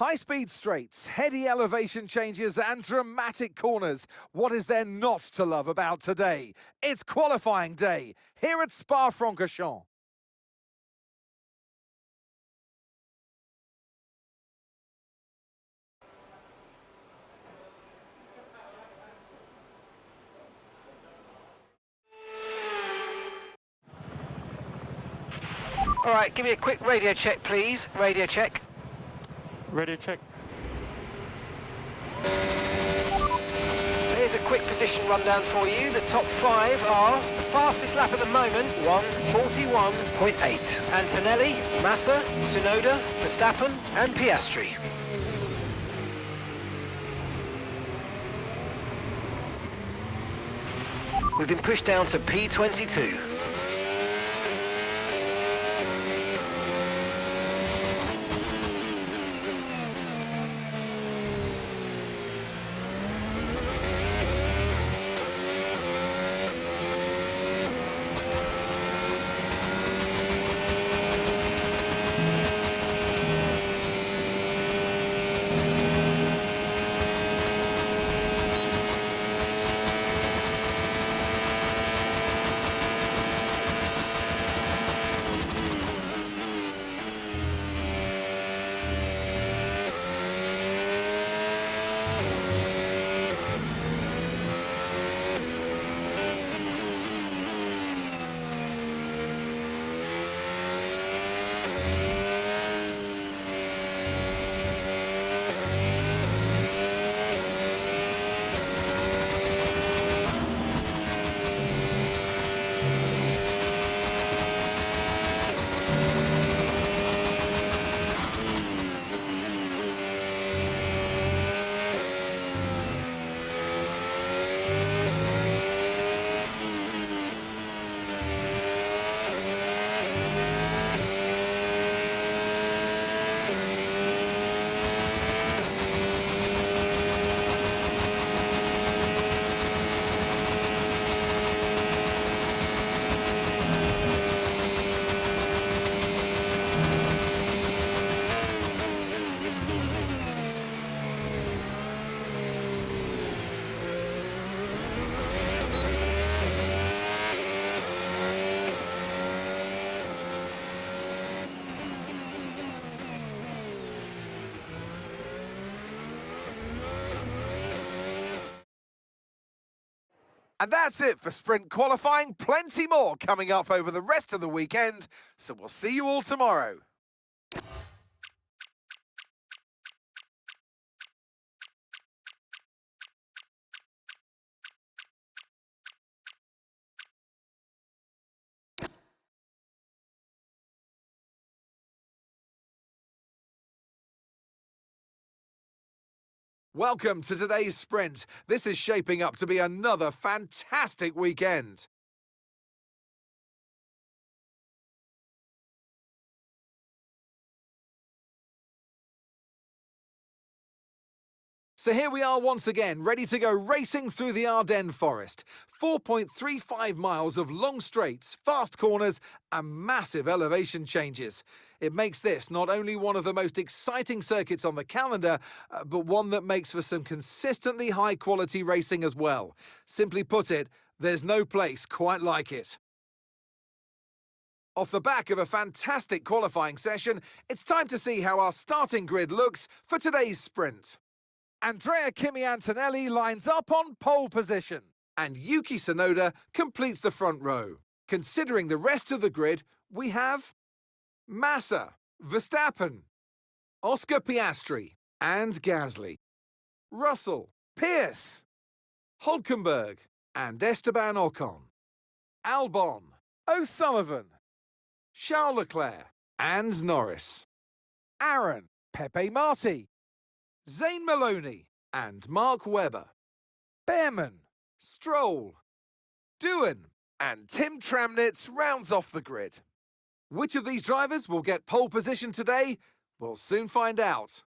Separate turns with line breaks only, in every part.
High-speed straights, heady elevation changes and dramatic corners. What is there not to love about today? It's qualifying day here at Spa-Francorchamps.
All right, give me a quick radio check, please. Radio check.
Radio check.
Here's a quick position rundown for you. The top 5 are the fastest lap at the moment, 1:41.8. Antonelli, Massa, Tsunoda, Verstappen and Piastri. We've been pushed down to P22.
And that's it for sprint qualifying. Plenty more coming up over the rest of the weekend. So we'll see you all tomorrow. Welcome to today's sprint. This is shaping up to be another fantastic weekend. So here we are once again, ready to go racing through the Ardennes forest. 4.35 miles of long straights, fast corners and massive elevation changes. It makes this not only one of the most exciting circuits on the calendar, but one that makes for some consistently high-quality racing as well. Simply put it, there's no place quite like it. Off the back of a fantastic qualifying session, it's time to see how our starting grid looks for today's sprint. Andrea Kimi Antonelli lines up on pole position, and Yuki Tsunoda completes the front row. Considering the rest of the grid, we have Massa, Verstappen, Oscar Piastri, and Gasly, Russell, Pierce, Hulkenberg, and Esteban Ocon, Albon, O'Sullivan, Charles Leclerc, and Norris, Aaron, Pepe Marti, Zane Maloney and Mark Webber, Behrman, Stroll, Doohan and Tim Tramnitz rounds off the grid. Which of these drivers will get pole position today? We'll soon find out.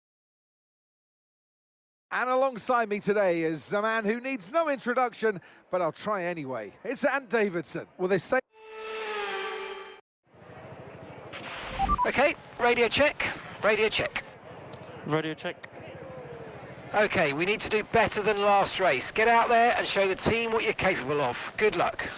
And alongside me today is a man who needs no introduction, but I'll try anyway. It's Ant Davidson. Will they say...
Okay, radio check, radio check.
Radio check.
Okay, we need to do better than last race. Get out there and show the team what you're capable of. Good luck.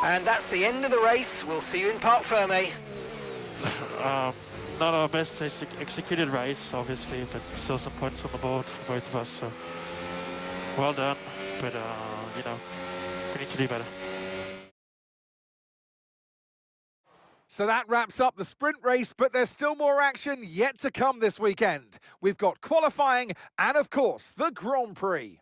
And that's the end of the race. We'll see you in Parc Fermé.
Not our best executed race, obviously, but still some points on the board for both of us. So well done, but you know, we need to do better.
So that wraps up the sprint race, but there's still more action yet to come this weekend. We've got qualifying and, of course, the Grand Prix.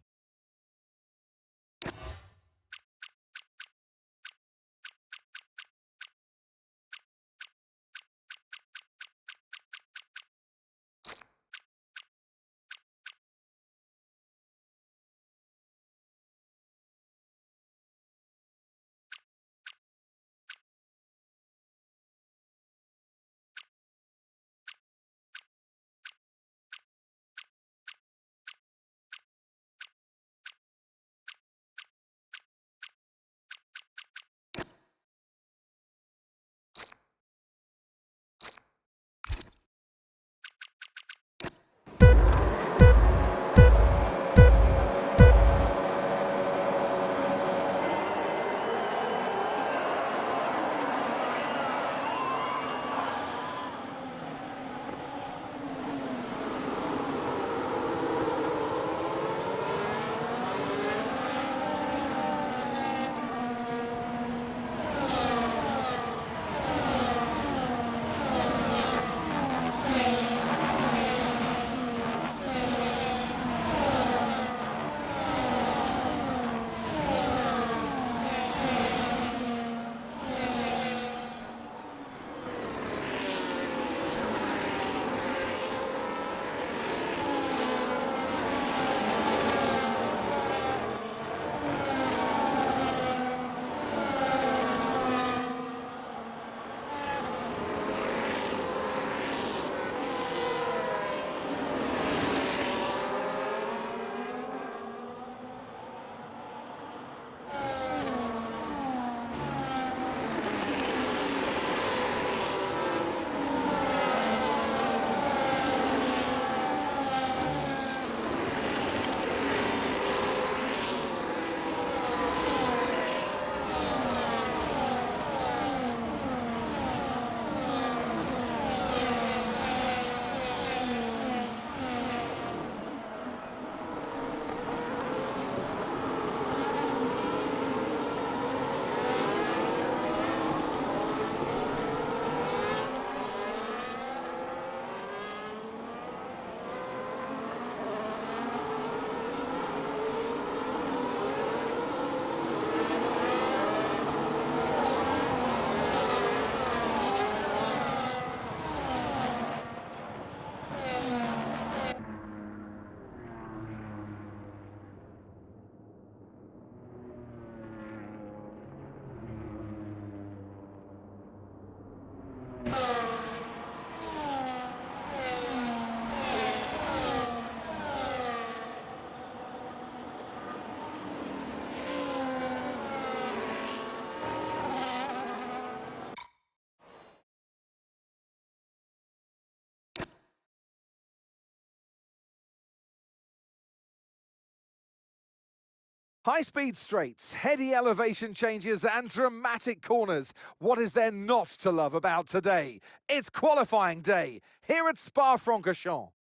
High-speed straights, heady elevation changes and dramatic corners. What is there not to love about today? It's qualifying day here at Spa-Francorchamps.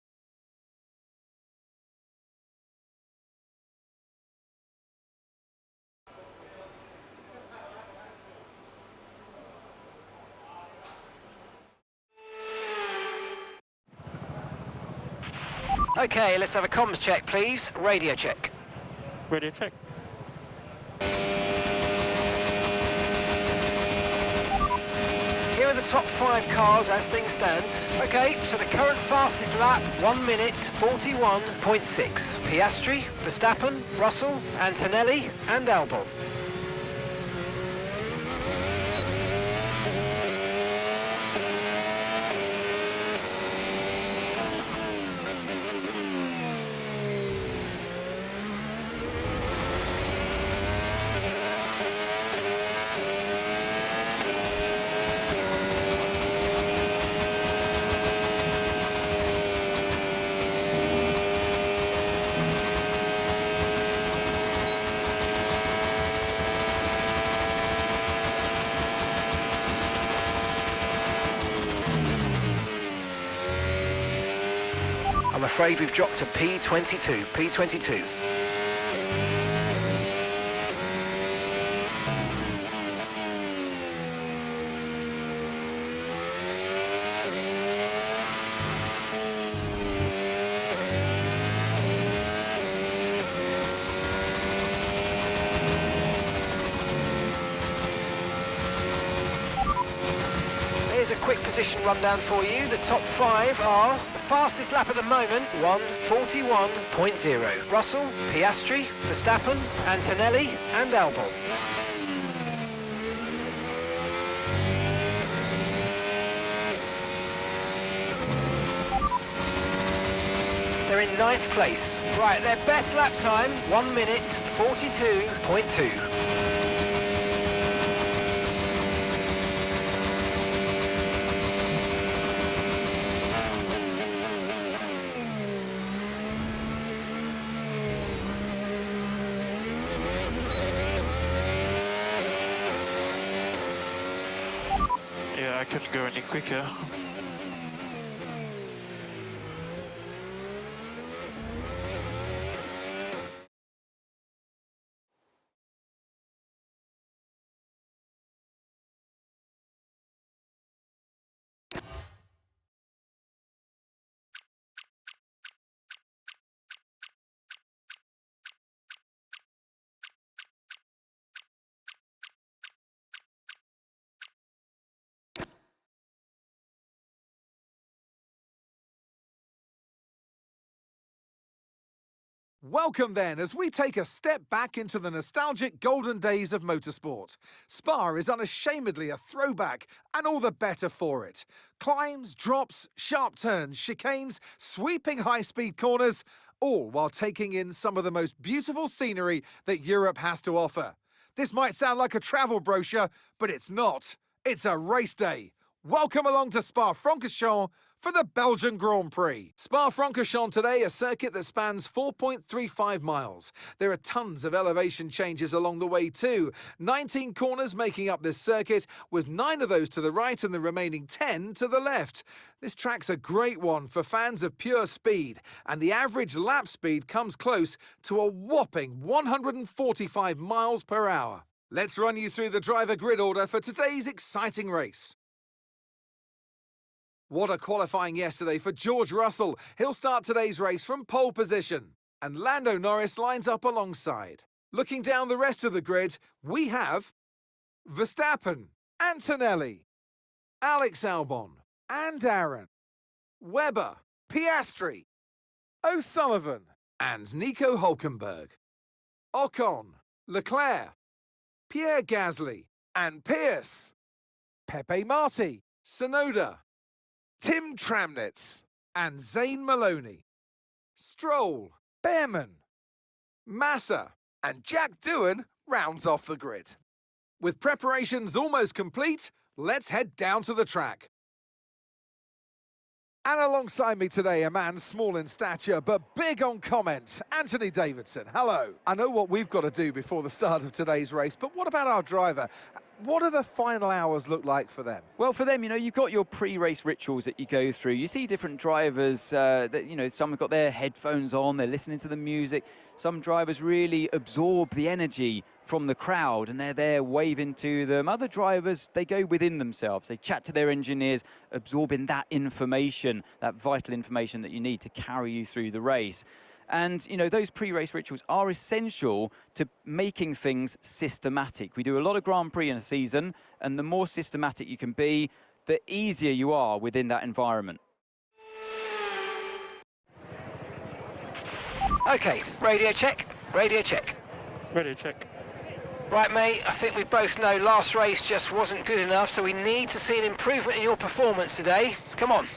Okay, let's have a comms check, please. Radio check.
Radio check.
Here are the top 5 cars as things stand. Okay, so the current fastest lap, 1 minute 41.6. Piastri, Verstappen, Russell, Antonelli and Albon. I'm afraid we've dropped to P22, P22. Here's a quick position rundown for you. The top 5 are the fastest lap at the moment, 1:41.0. Russell, Piastri, Verstappen, Antonelli and Albon. They're in 9th place. Right, their best lap time, 1 minute 42.2.
Yeah, I couldn't go any quicker.
Welcome then, as we take a step back into the nostalgic golden days of motorsport. Spa is unashamedly a throwback, and all the better for it. Climbs, drops, sharp turns, chicanes, sweeping high-speed corners, all while taking in some of the most beautiful scenery that Europe has to offer. This might sound like a travel brochure, but it's not. It's a race day. Welcome along to Spa-Francorchamps for the Belgian Grand Prix. Spa-Francorchamps today, a circuit that spans 4.35 miles. There are tons of elevation changes along the way too. 19 corners making up this circuit, with 9 of those to the right and the remaining 10 to the left. This track's a great one for fans of pure speed, and the average lap speed comes close to a whopping 145 miles per hour. Let's run you through the driver grid order for today's exciting race. What a qualifying yesterday for George Russell. He'll start today's race from pole position. And Lando Norris lines up alongside. Looking down the rest of the grid, we have Verstappen, Antonelli, Alex Albon, and Aaron, Webber, Piastri, O'Sullivan, and Nico Hülkenberg, Ocon, Leclerc, Pierre Gasly, and Pierce, Pepe Marti, Tsunoda, Tim Tramnitz, and Zane Maloney, Stroll, Behrman, Massa, and Jack Doohan rounds off the grid. With preparations almost complete, let's head down to the track. And alongside me today, a man small in stature but big on comment, Anthony Davidson. Hello. I know what we've got to do before the start of today's race, but what about our driver? what do the final hours look like for them?
Well, for them, you know, you've got your pre-race rituals that you go through. You see different drivers that, you know, some have got their headphones on, they're listening to the music. Some drivers really absorb the energy from the crowd and they're there waving to them. Other drivers, they go within themselves. They chat to their engineers, absorbing that information, that vital information that you need to carry you through the race. And, you know, those pre-race rituals are essential to making things systematic. We do a lot of Grand Prix in a season, and the more systematic you can be, the easier you are within that environment.
Okay, radio check, radio check.
Radio check.
Right, mate, I think we both know last race just wasn't good enough, so we need to see an improvement in your performance today. Come on.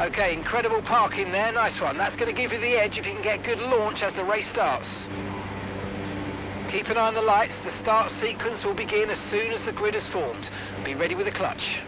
Okay, incredible parking there, nice one. That's going to give you the edge if you can get good launch as the race starts. Keep an eye on the lights, the start sequence will begin as soon as the grid is formed. Be ready with the clutch.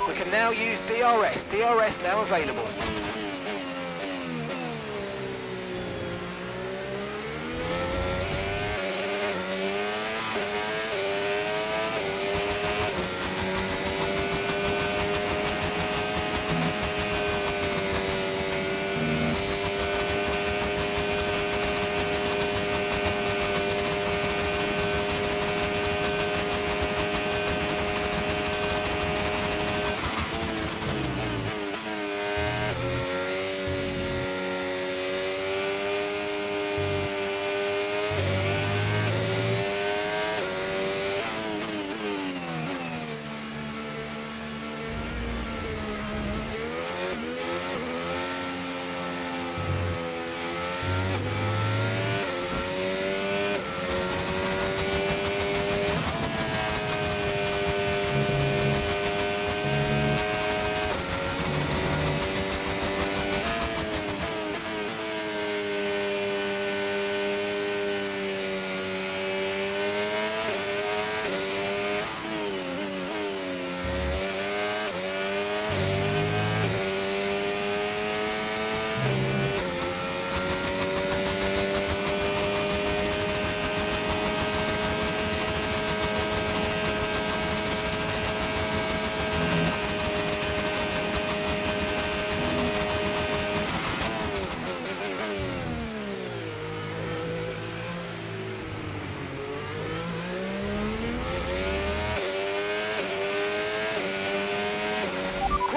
We can now use DRS. DRS now available.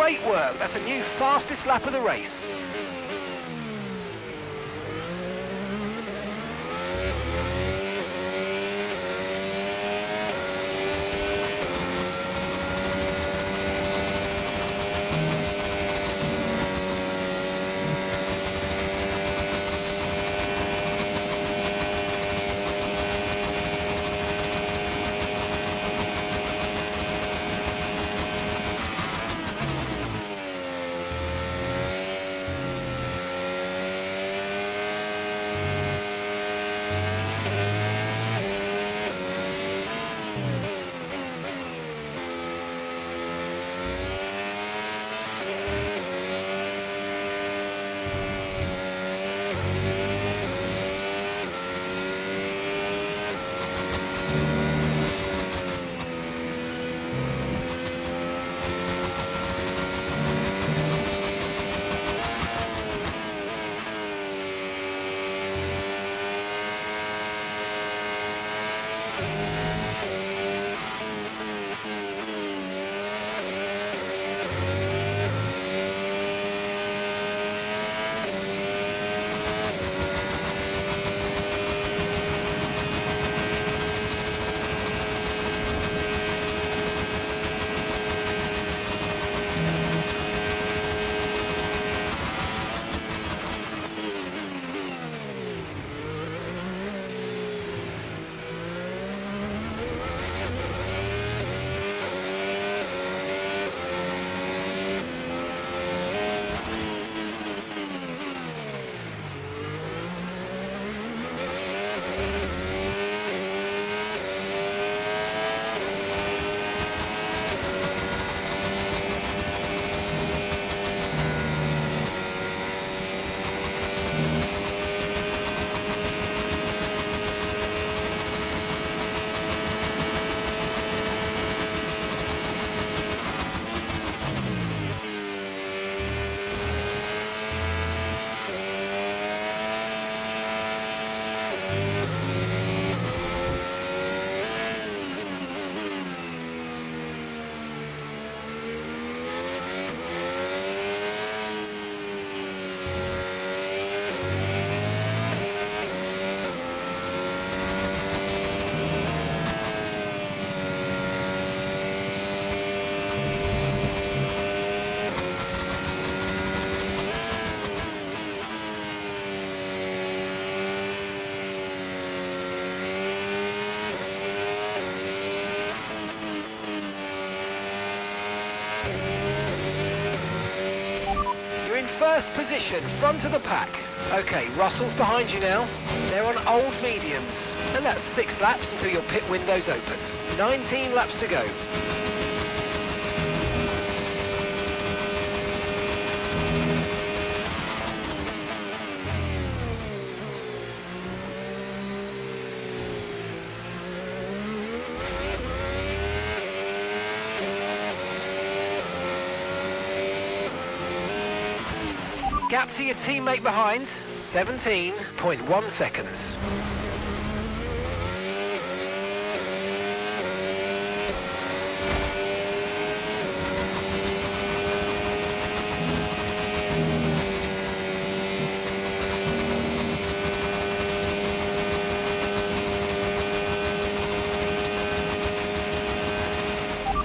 Great work. That's a new fastest lap of the race. First position, front of the pack. Okay, Russell's behind you now. They're on old mediums. And that's 6 laps until your pit window's open. 19 laps to go. Gap to your teammate behind, 17.1 seconds.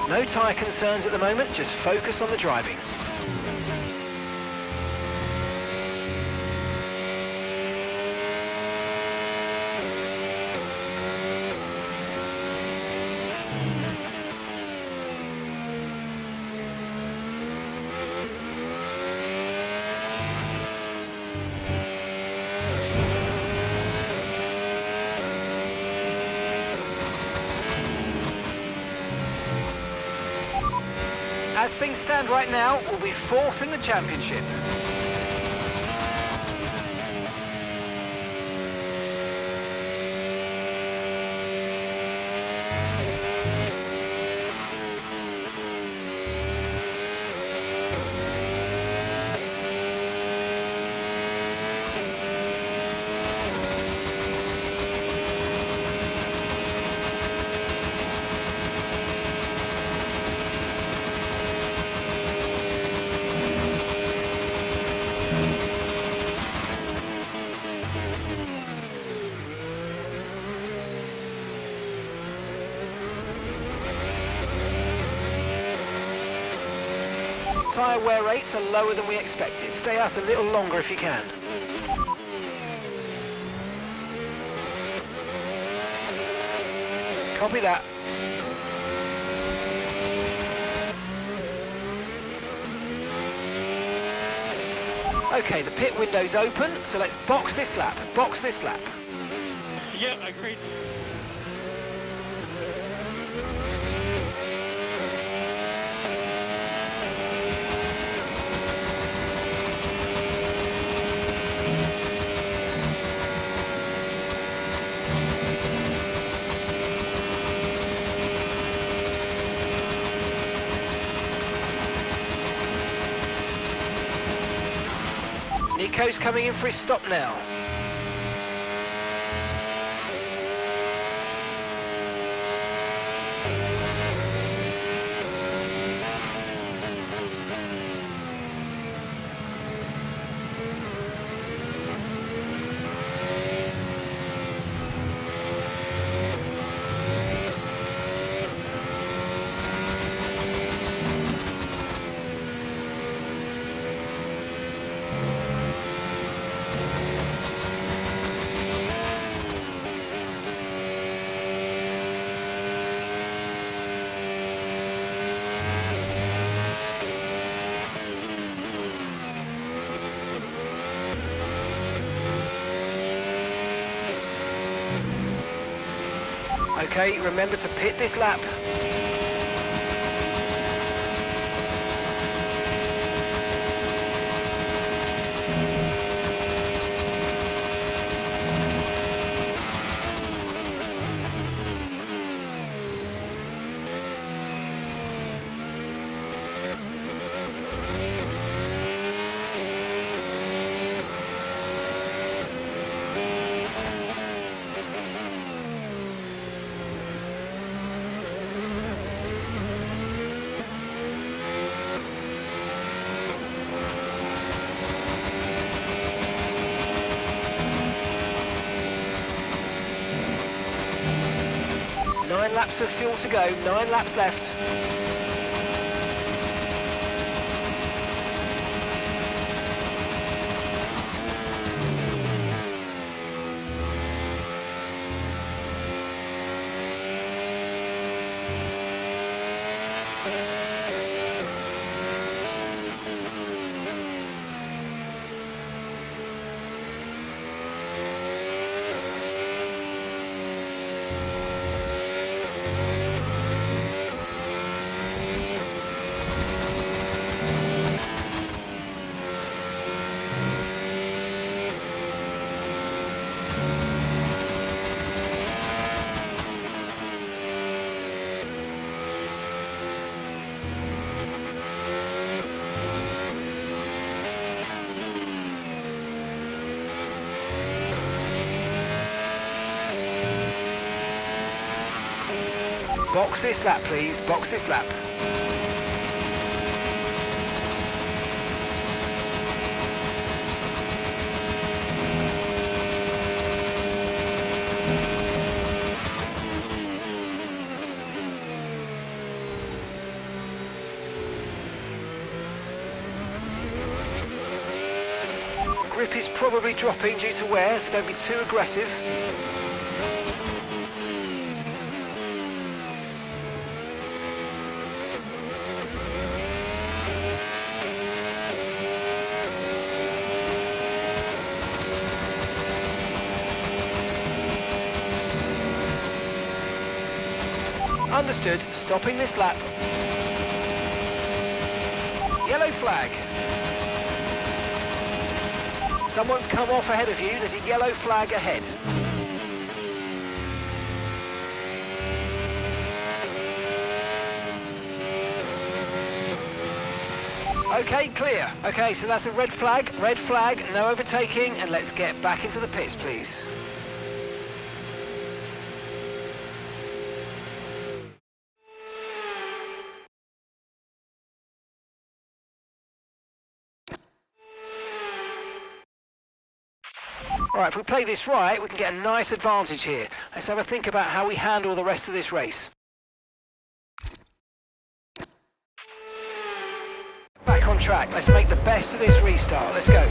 No tyre concerns at the moment, just focus on the driving. As things stand right now, we'll be 4th in the championship. tyre wear rates are lower than we expected. Stay out a little longer if you can. Copy that. Okay, the pit window's open, so let's box this lap. Box this lap.
Yeah, agreed.
Nico's coming in for his stop now. Okay, remember to pit this lap. Nine laps of fuel to go, 9 laps left. Box this lap, please. Box this lap. Grip is probably dropping due to wear, so don't be too aggressive. Understood. Stopping this lap. Yellow flag. Someone's come off ahead of you. There's a yellow flag ahead. Okay, clear. Okay, so that's a red flag, no overtaking, and let's get back into the pits, please. All right, if we play this right, we can get a nice advantage here. Let's have a think about how we handle the rest of this race. Back track. Let's make the best of this restart. Let's go.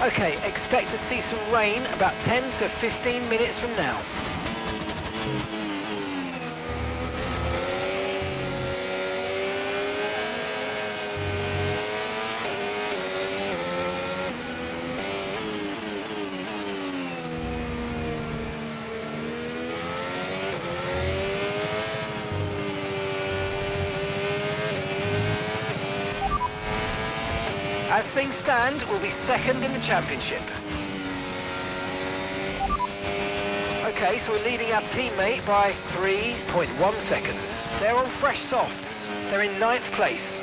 Okay, expect to see some rain about 10 to 15 minutes from now. As things stand, we'll be second in the championship. Okay, so we're leading our teammate by 3.1 seconds. They're on fresh softs. They're in 9th place.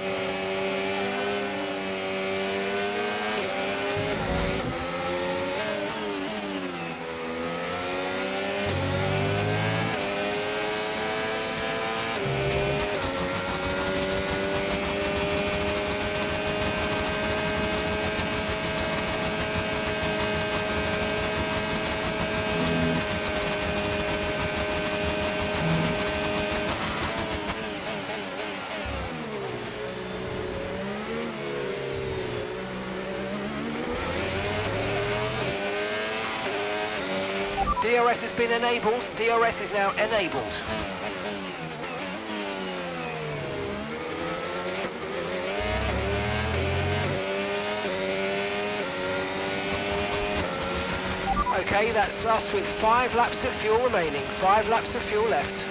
DRS has been enabled. DRS is now enabled. Okay, that's us with 5 laps of fuel remaining. 5 laps of fuel left.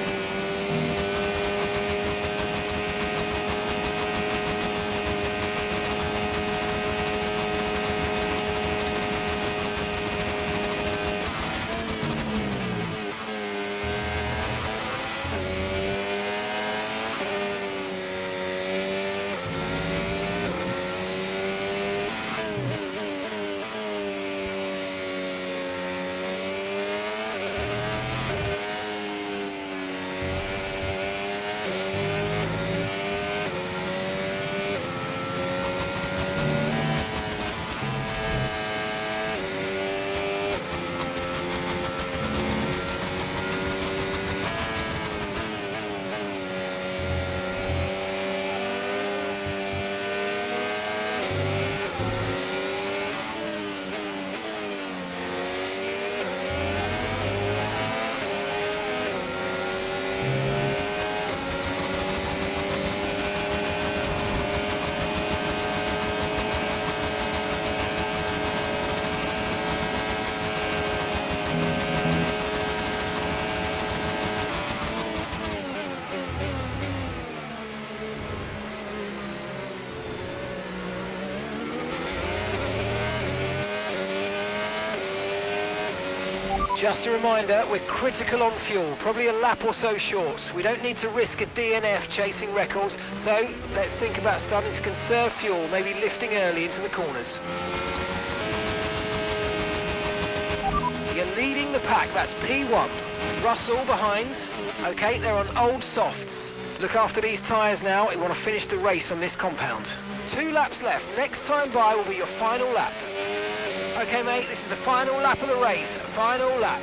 Just a reminder, we're critical on fuel, probably a lap or so short. We don't need to risk a DNF chasing records, so let's think about starting to conserve fuel, maybe lifting early into the corners. You're leading the pack, that's P1. Russell behind. Okay, they're on old softs. Look after these tyres now, we want to finish the race on this compound. 2 laps left, next time by will be your final lap. Okay, mate, this is the final lap of the race. Final lap.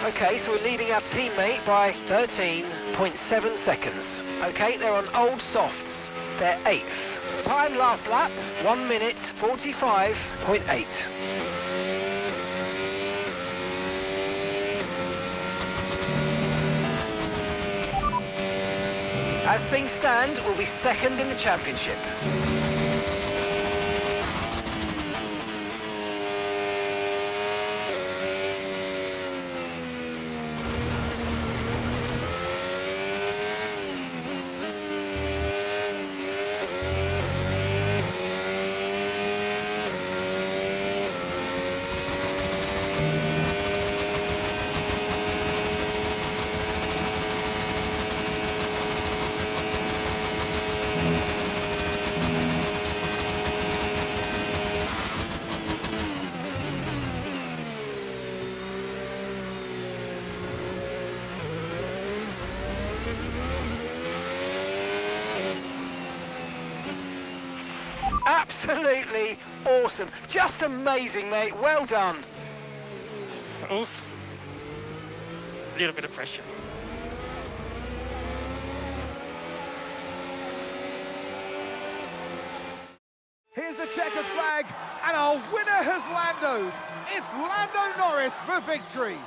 Okay, so we're leading our teammate by 13.7 seconds. Okay, they're on old softs. They're 8th. Time last lap, 1 minute 45.8. As things stand, we'll be second in the championship. Absolutely awesome. Just amazing, mate. Well done.
Oof. A little bit of pressure.
Here's the checkered flag, and our winner has Landoed. It's Lando Norris for victory.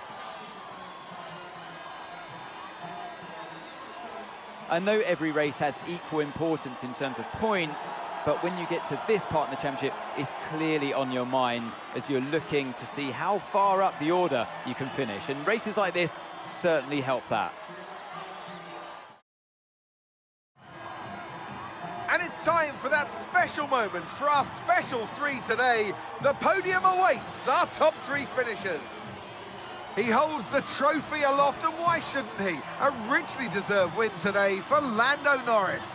I know every race has equal importance in terms of points, but when you get to this part of the championship, it's clearly on your mind as you're looking to see how far up the order you can finish. And races like this certainly help that.
And it's time for that special moment for our special three today. The podium awaits our top three finishers. He holds the trophy aloft, and why shouldn't he? A richly deserved win today for Lando Norris.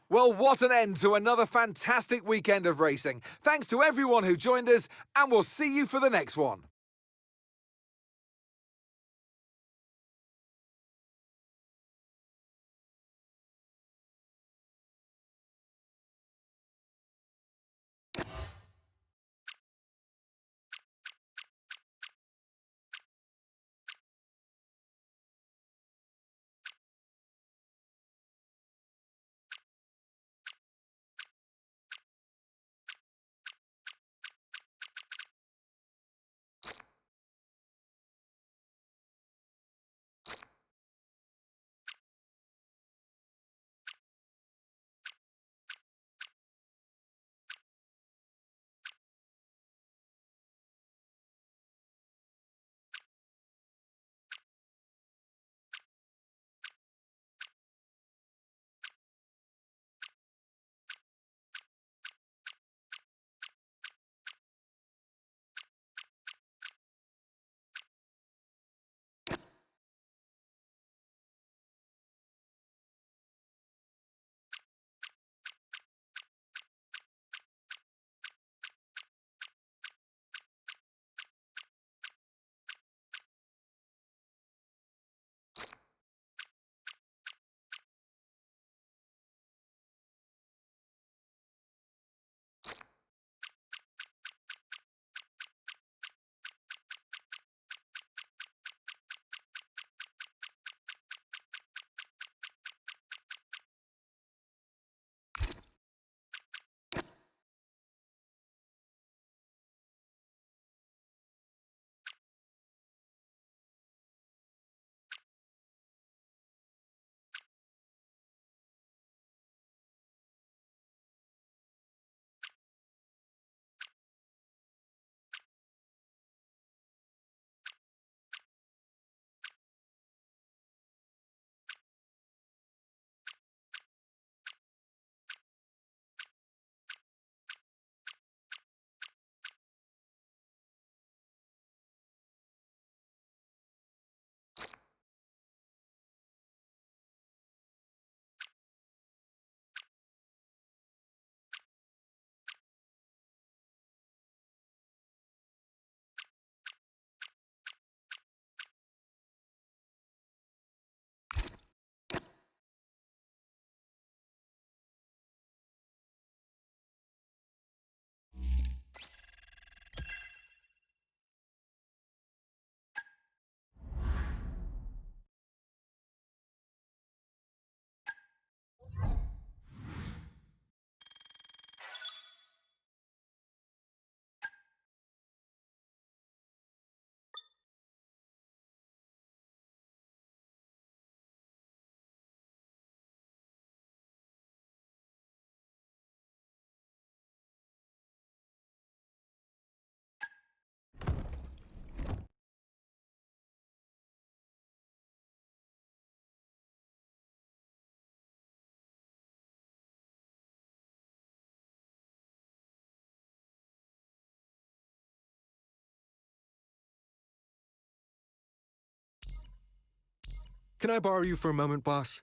Well, what an end to another fantastic weekend of racing. Thanks to everyone who joined us, and we'll see you for the next one.
Can I borrow you for a moment, boss?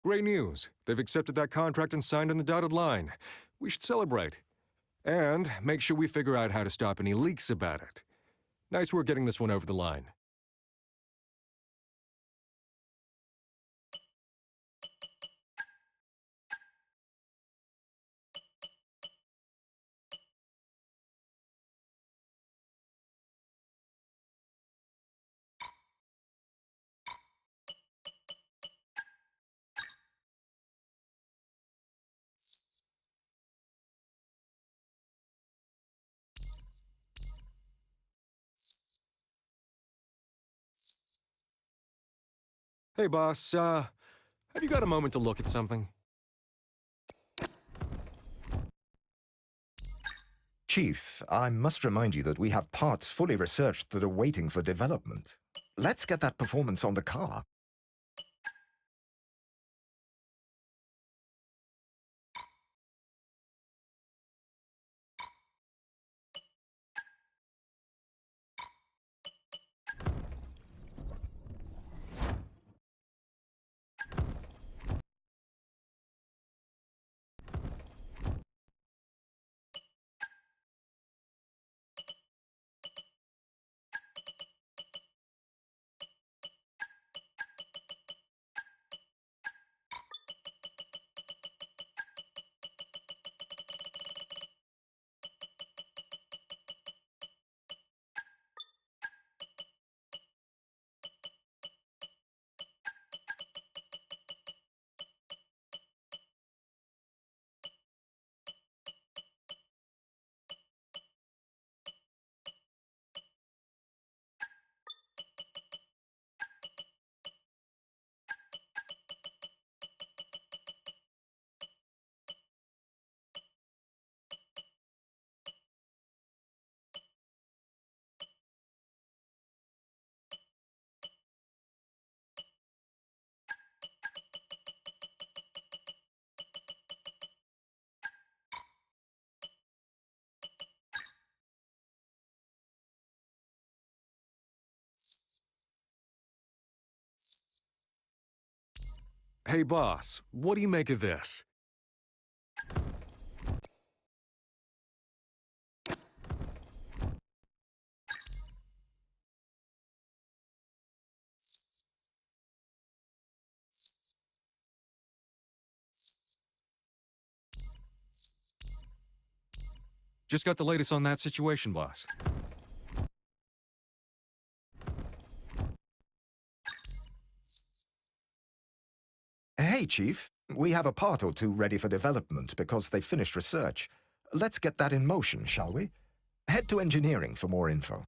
Great news. They've accepted that contract and signed on the dotted line. We should celebrate. And make sure we figure out how to stop any leaks about it. Nice work getting this one over the line. Hey, boss, have you got a moment to look at something?
Chief, I must remind you that we have parts fully researched that are waiting for development. Let's get that performance on the car.
Hey, boss, what do you make of this? Just got the latest on that situation, boss.
Hey, Chief. We have a part or two ready for development because they finished research. Let's get that in motion, shall we? Head to engineering for more info.